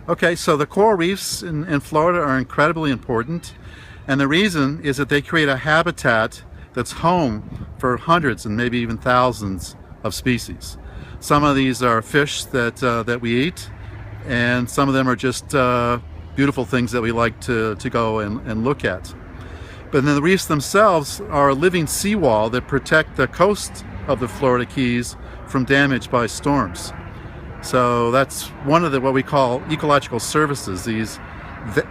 Okay, so the coral reefs in Florida are incredibly important, and the reason is that they create a habitat that's home for hundreds and maybe even thousands of species. Some of these are fish that we eat, and some of them are just beautiful things that we like to go and look at. But then the reefs themselves are a living seawall that protect the coast of the Florida Keys from damage by storms. So that's one of what we call ecological services, these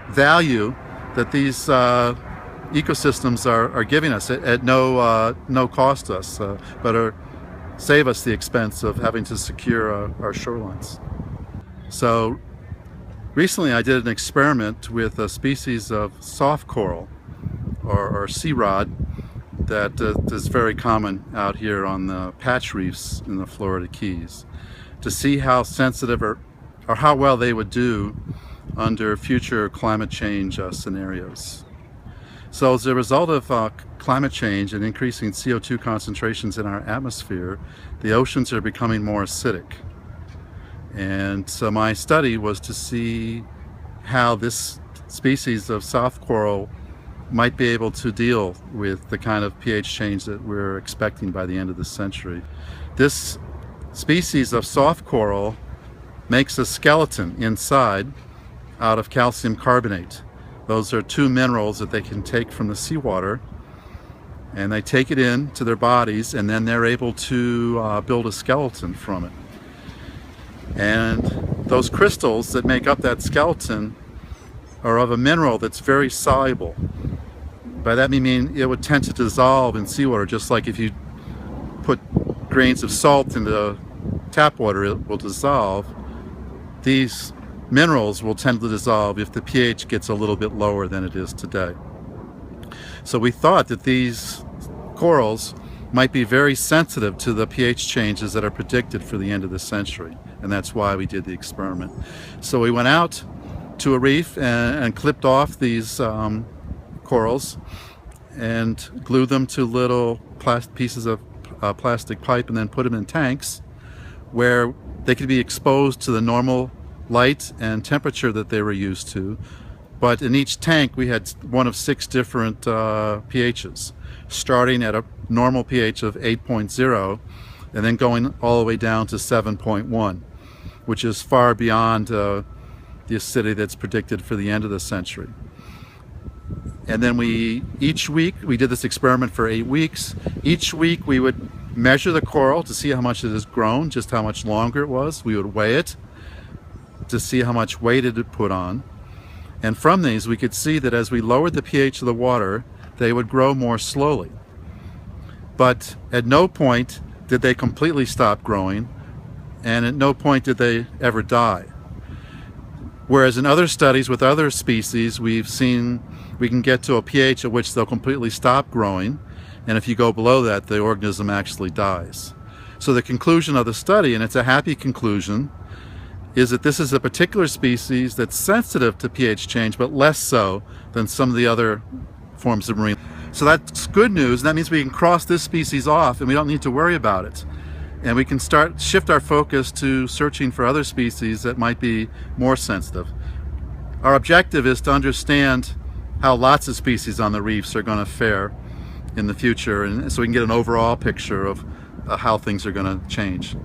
value that these ecosystems are giving us at no cost to us, but save us the expense of having to secure our shorelines. So recently I did an experiment with a species of soft coral or sea rod that is very common out here on the patch reefs in the Florida Keys, to see how sensitive or how well they would do under future climate change scenarios. So as a result of climate change and increasing CO2 concentrations in our atmosphere, the oceans are becoming more acidic. And so my study was to see how this species of soft coral might be able to deal with the kind of pH change that we're expecting by the end of the century. This species of soft coral makes a skeleton inside out of calcium carbonate. Those are two minerals that they can take from the seawater, and they take it into their bodies, and then they're able to build a skeleton from it. And those crystals that make up that skeleton are of a mineral that's very soluble. By that we mean it would tend to dissolve in seawater, just like if you put grains of salt into tap water, it will dissolve. These minerals will tend to dissolve if the pH gets a little bit lower than it is today. So we thought that these corals might be very sensitive to the pH changes that are predicted for the end of the century, and that's why we did the experiment. So we went out to a reef and clipped off these corals and glued them to little pieces of plastic pipe, and then put them in tanks where they could be exposed to the normal light and temperature that they were used to. But in each tank we had one of 6 different pHs, starting at a normal pH of 8.0 and then going all the way down to 7.1, which is far beyond the acidity that's predicted for the end of the century. And then each week we did this experiment for 8 weeks. Each week we would measure the coral to see how much it has grown, just how much longer it was. We would weigh it to see how much weight it had put on. And from these we could see that as we lowered the pH of the water, they would grow more slowly. But at no point did they completely stop growing, and at no point did they ever die. Whereas in other studies with other species, we've seen we can get to a pH at which they'll completely stop growing, and if you go below that, the organism actually dies. So the conclusion of the study, and it's a happy conclusion, is that this is a particular species that's sensitive to pH change, but less so than some of the other forms of marine. So that's good news, and that means we can cross this species off and we don't need to worry about it. And we can shift our focus to searching for other species that might be more sensitive. Our objective is to understand how lots of species on the reefs are going to fare in the future, and so we can get an overall picture of how things are going to change.